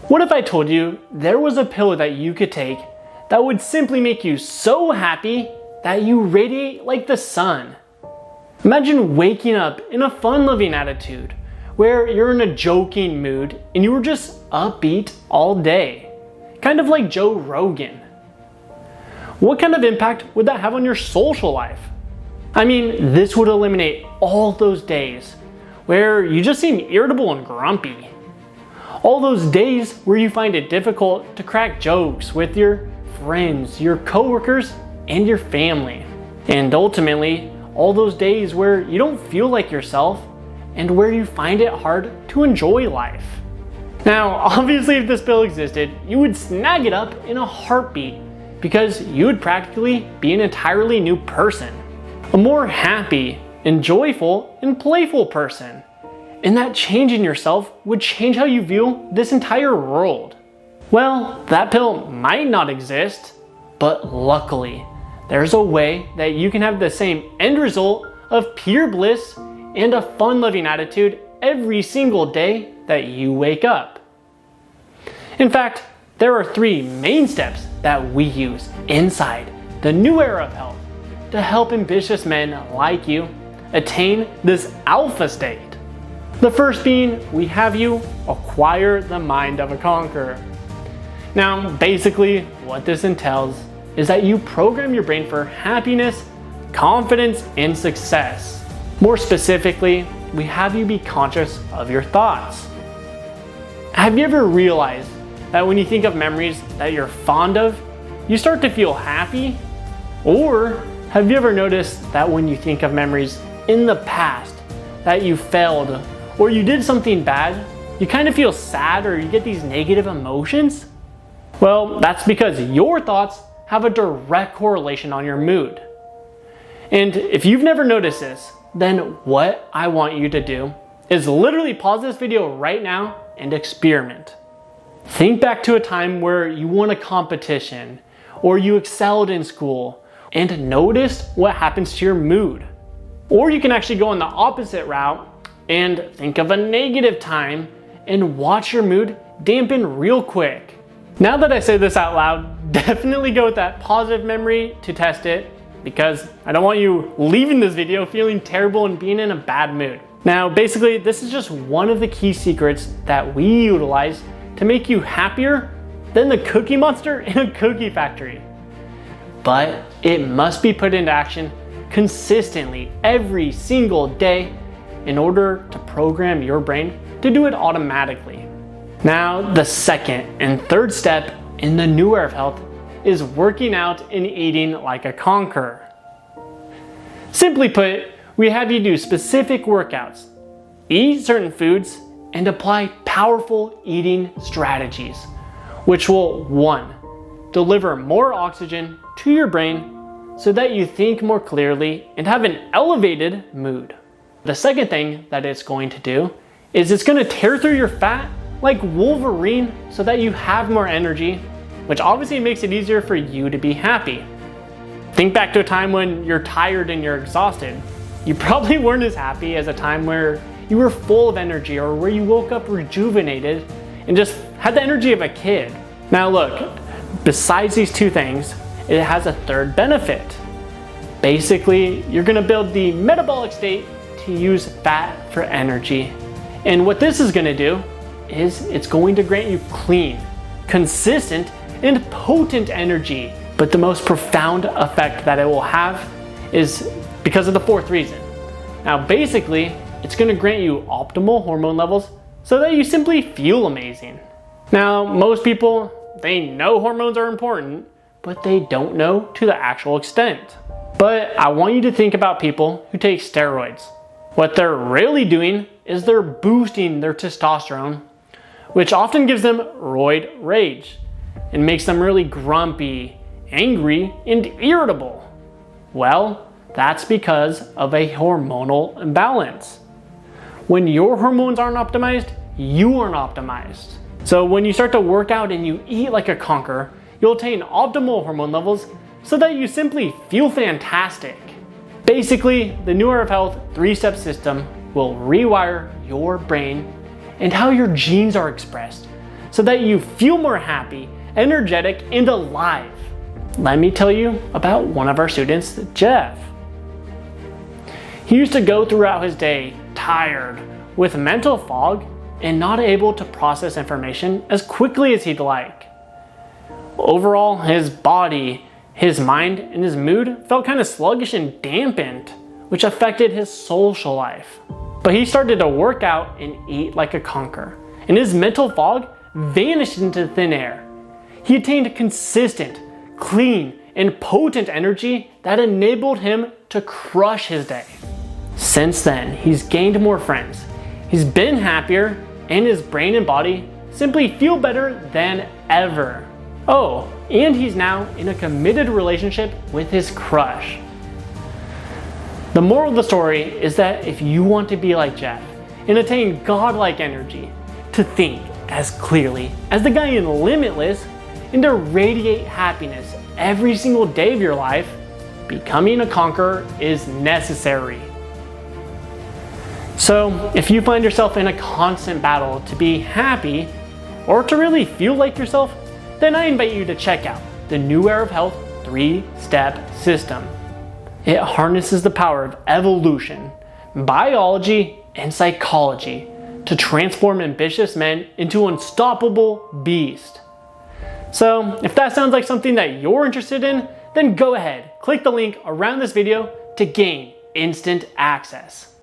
What if I told you there was a pill that you could take that would simply make you so happy that you radiate like the sun? Imagine waking up in a fun-loving attitude where you're in a joking mood and you were just upbeat all day, kind of like Joe Rogan. What kind of impact would that have on your social life? I mean, this would eliminate all those days where you just seem irritable and grumpy. All those days where you find it difficult to crack jokes with your friends, your coworkers, and your family. And ultimately, all those days where you don't feel like yourself and where you find it hard to enjoy life. Now, obviously if this pill existed, you would snag it up in a heartbeat because you would practically be an entirely new person. A more happy and joyful and playful person. And that change in yourself would change how you view this entire world. Well, that pill might not exist, but luckily, there's a way that you can have the same end result of pure bliss and a fun-loving attitude every single day that you wake up. In fact, there are 3 main steps that we use inside the new era of health to help ambitious men like you attain this alpha state. The first being, we have you acquire the mind of a conqueror. Now, basically what this entails is that you program your brain for happiness, confidence, and success. More specifically, we have you be conscious of your thoughts. Have you ever realized that when you think of memories that you're fond of, you start to feel happy? Or have you ever noticed that when you think of memories in the past that you failed or you did something bad, you kind of feel sad or you get these negative emotions? Well, that's because your thoughts have a direct correlation on your mood. And if you've never noticed this, then what I want you to do is literally pause this video right now and experiment. Think back to a time where you won a competition or you excelled in school and notice what happens to your mood. Or you can actually go on the opposite route and think of a negative time and watch your mood dampen real quick. Now that I say this out loud, definitely go with that positive memory to test it, because I don't want you leaving this video feeling terrible and being in a bad mood. Now, basically, this is just one of the key secrets that we utilize to make you happier than the Cookie Monster in a cookie factory. But it must be put into action consistently every single day in order to program your brain to do it automatically. Now, the second and third step in the new era of health is working out and eating like a conqueror. Simply put, we have you do specific workouts, eat certain foods, and apply powerful eating strategies, which will 1. Deliver more oxygen to your brain so that you think more clearly and have an elevated mood. The second thing that it's going to do is it's going to tear through your fat like Wolverine so that you have more energy, which obviously makes it easier for you to be happy. Think back to a time when you're tired and you're exhausted. You probably weren't as happy as a time where you were full of energy or where you woke up rejuvenated and just had the energy of a kid. Now look, besides these 2 things, it has a third benefit. Basically, you're gonna build the metabolic state to use fat for energy. And what this is gonna do is it's going to grant you clean, consistent, and potent energy. But the most profound effect that it will have is because of the 4th reason. Now basically, it's going to grant you optimal hormone levels so that you simply feel amazing. Now, most people, they know hormones are important, but they don't know to the actual extent. But I want you to think about people who take steroids. What they're really doing is they're boosting their testosterone, which often gives them roid rage and makes them really grumpy, angry, and irritable. Well, that's because of a hormonal imbalance. When your hormones aren't optimized, you aren't optimized. So when you start to work out and you eat like a conqueror, you'll attain optimal hormone levels so that you simply feel fantastic. Basically, the new era of health 3-step system will rewire your brain and how your genes are expressed so that you feel more happy, energetic, and alive. Let me tell you about one of our students, Jeff. He used to go throughout his day tired, with mental fog, and not able to process information as quickly as he'd like. Overall, his body, his mind, and his mood felt kind of sluggish and dampened, which affected his social life. But he started to work out and eat like a conqueror, and his mental fog vanished into thin air. He attained consistent, clean, and potent energy that enabled him to crush his day. Since then, he's gained more friends, he's been happier, and his brain and body simply feel better than ever. Oh, and he's now in a committed relationship with his crush. The moral of the story is that if you want to be like Jeff and attain godlike energy, to think as clearly as the guy in Limitless, and to radiate happiness every single day of your life, becoming a conqueror is necessary. So, if you find yourself in a constant battle to be happy, or to really feel like yourself, then I invite you to check out the New Era of Health 3-Step System. It harnesses the power of evolution, biology, and psychology to transform ambitious men into unstoppable beasts. So, if that sounds like something that you're interested in, then go ahead, click the link around this video to gain instant access.